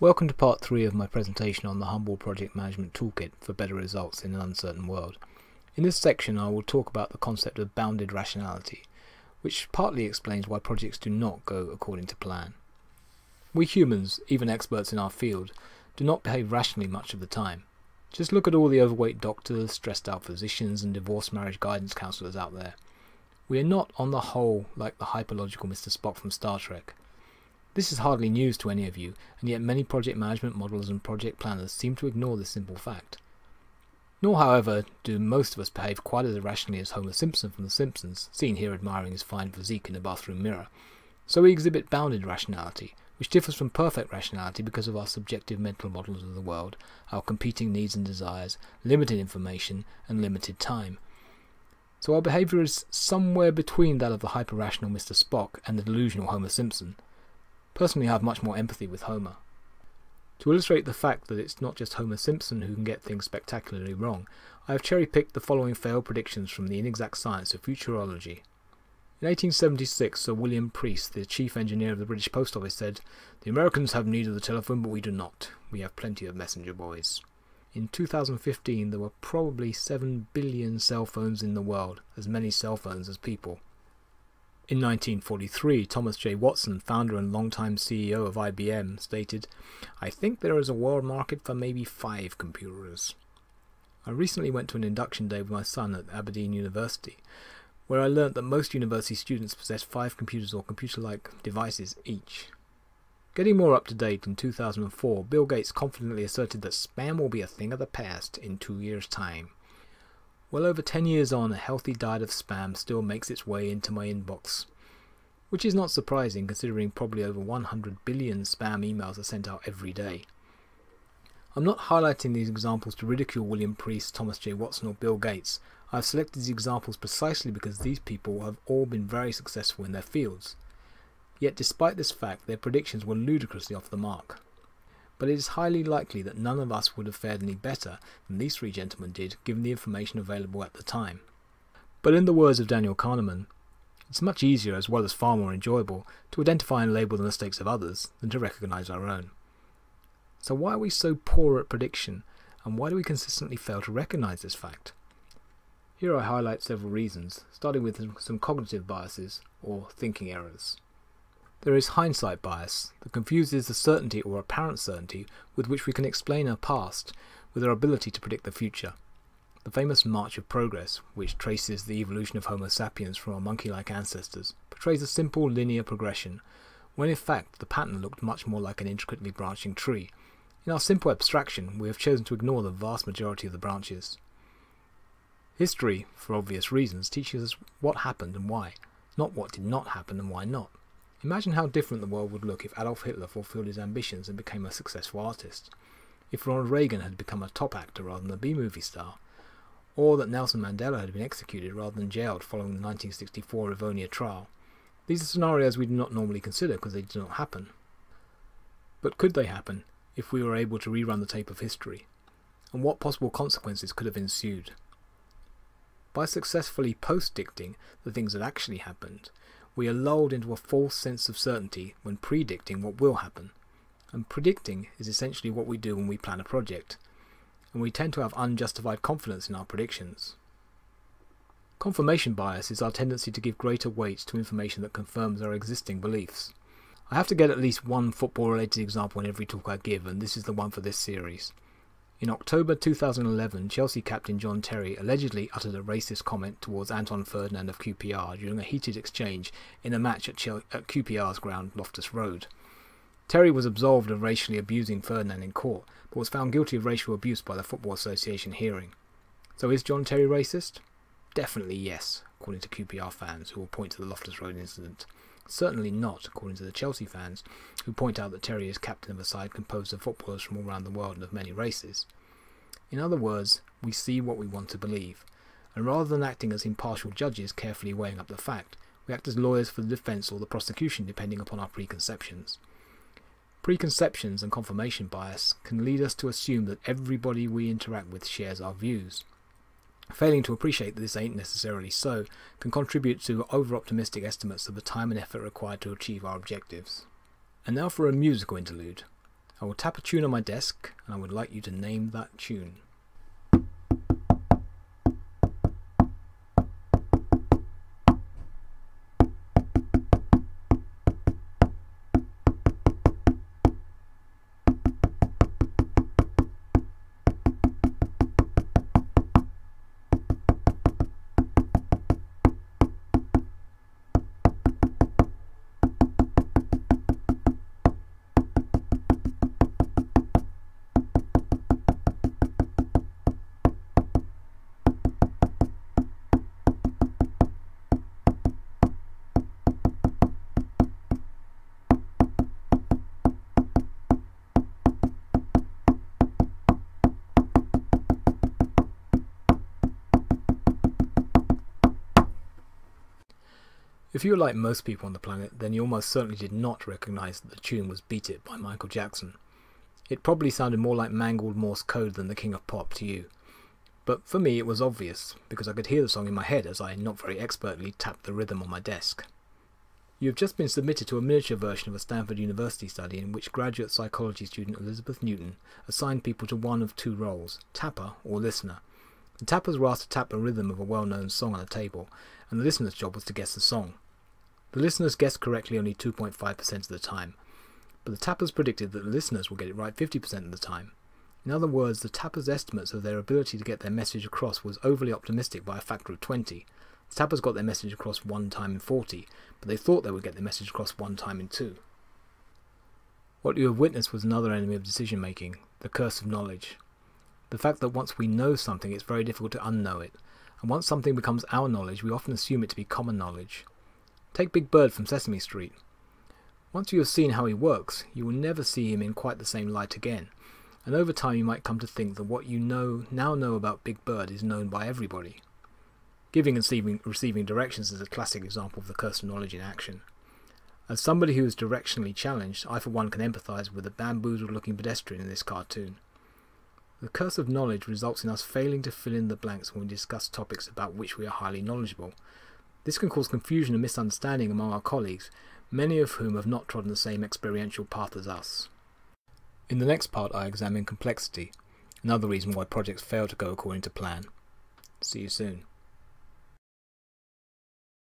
Welcome to part 3 of my presentation on the Humble Project Management Toolkit for better results in an uncertain world. In this section I will talk about the concept of bounded rationality, which partly explains why projects do not go according to plan. We humans, even experts in our field, do not behave rationally much of the time. Just look at all the overweight doctors, stressed out physicians and divorce marriage guidance counsellors out there. We are not on the whole like the hyperlogical Mr. Spock from Star Trek. This is hardly news to any of you, and yet many project management modelers and project planners seem to ignore this simple fact. Nor, however, do most of us behave quite as irrationally as Homer Simpson from The Simpsons, seen here admiring his fine physique in a bathroom mirror. So we exhibit bounded rationality, which differs from perfect rationality because of our subjective mental models of the world, our competing needs and desires, limited information, and limited time. So our behaviour is somewhere between that of the hyper-rational Mr. Spock and the delusional Homer Simpson. Personally, I have much more empathy with Homer. To illustrate the fact that it's not just Homer Simpson who can get things spectacularly wrong, I have cherry-picked the following failed predictions from the inexact science of futurology. In 1876, Sir William Preece, the chief engineer of the British Post Office, said, "The Americans have need of the telephone, but we do not. We have plenty of messenger boys." In 2015, there were probably 7 billion cell phones in the world, as many cell phones as people. In 1943, Thomas J. Watson, founder and longtime CEO of IBM, stated, "I think there is a world market for maybe 5 computers." I recently went to an induction day with my son at Aberdeen University, where I learnt that most university students possess 5 computers or computer-like devices each. Getting more up to date, in 2004, Bill Gates confidently asserted that spam will be a thing of the past in 2 years' time. Well, over 10 years on, a healthy diet of spam still makes its way into my inbox, which is not surprising considering probably over 100 billion spam emails are sent out every day. I'm not highlighting these examples to ridicule William Preece, Thomas J. Watson or Bill Gates. I've selected these examples precisely because these people have all been very successful in their fields. Yet despite this fact, their predictions were ludicrously off the mark. But it is highly likely that none of us would have fared any better than these 3 gentlemen did, given the information available at the time. But in the words of Daniel Kahneman, it's much easier, as well as far more enjoyable, to identify and label the mistakes of others than to recognise our own. So why are we so poor at prediction, and why do we consistently fail to recognise this fact? Here I highlight several reasons, starting with some cognitive biases, or thinking errors. There is hindsight bias, that confuses the certainty or apparent certainty with which we can explain our past with our ability to predict the future. The famous March of Progress, which traces the evolution of Homo sapiens from our monkey-like ancestors, portrays a simple linear progression, when in fact the pattern looked much more like an intricately branching tree. In our simple abstraction, we have chosen to ignore the vast majority of the branches. History, for obvious reasons, teaches us what happened and why, not what did not happen and why not. Imagine how different the world would look if Adolf Hitler fulfilled his ambitions and became a successful artist, if Ronald Reagan had become a top actor rather than a B-movie star, or that Nelson Mandela had been executed rather than jailed following the 1964 Rivonia trial. These are scenarios we do not normally consider because they do not happen. But could they happen if we were able to rerun the tape of history? And what possible consequences could have ensued? By successfully post-dicting the things that actually happened, we are lulled into a false sense of certainty when predicting what will happen. And predicting is essentially what we do when we plan a project, and we tend to have unjustified confidence in our predictions. Confirmation bias is our tendency to give greater weight to information that confirms our existing beliefs. I have to get at least one football-related example in every talk I give, and this is the one for this series. In October 2011, Chelsea captain John Terry allegedly uttered a racist comment towards Anton Ferdinand of QPR during a heated exchange in a match at QPR's ground, Loftus Road. Terry was absolved of racially abusing Ferdinand in court, but was found guilty of racial abuse by the Football Association hearing. So is John Terry racist? Definitely yes, according to QPR fans who will point to the Loftus Road incident. Certainly not, according to the Chelsea fans, who point out that Terry is captain of a side composed of footballers from all around the world and of many races. In other words, we see what we want to believe, and rather than acting as impartial judges carefully weighing up the fact, we act as lawyers for the defence or the prosecution depending upon our preconceptions. Preconceptions and confirmation bias can lead us to assume that everybody we interact with shares our views. Failing to appreciate that this ain't necessarily so can contribute to over-optimistic estimates of the time and effort required to achieve our objectives. And now for a musical interlude. I will tap a tune on my desk, and I would like you to name that tune. If you were like most people on the planet, then you almost certainly did not recognise that the tune was Beat It by Michael Jackson. It probably sounded more like mangled Morse code than the King of Pop to you. But for me it was obvious, because I could hear the song in my head as I not very expertly tapped the rhythm on my desk. You have just been submitted to a miniature version of a Stanford University study in which graduate psychology student Elizabeth Newton assigned people to one of two roles, tapper or listener. The tappers were asked to tap the rhythm of a well-known song on a table, and the listener's job was to guess the song. The listeners guessed correctly only 2.5% of the time, but the tappers predicted that the listeners will get it right 50% of the time. In other words, the tappers' estimates of their ability to get their message across was overly optimistic by a factor of 20. The tappers got their message across 1 time in 40, but they thought they would get their message across 1 time in 2. What you have witnessed was another enemy of decision making, the curse of knowledge. The fact that once we know something, it's very difficult to unknow it, and once something becomes our knowledge, we often assume it to be common knowledge. Take Big Bird from Sesame Street. Once you have seen how he works, you will never see him in quite the same light again, and over time you might come to think that what you now know about Big Bird is known by everybody. Giving and receiving directions is a classic example of the curse of knowledge in action. As somebody who is directionally challenged, I for one can empathise with the bamboozled-looking pedestrian in this cartoon. The curse of knowledge results in us failing to fill in the blanks when we discuss topics about which we are highly knowledgeable. This can cause confusion and misunderstanding among our colleagues, many of whom have not trodden the same experiential path as us. In the next part I examine complexity, another reason why projects fail to go according to plan. See you soon.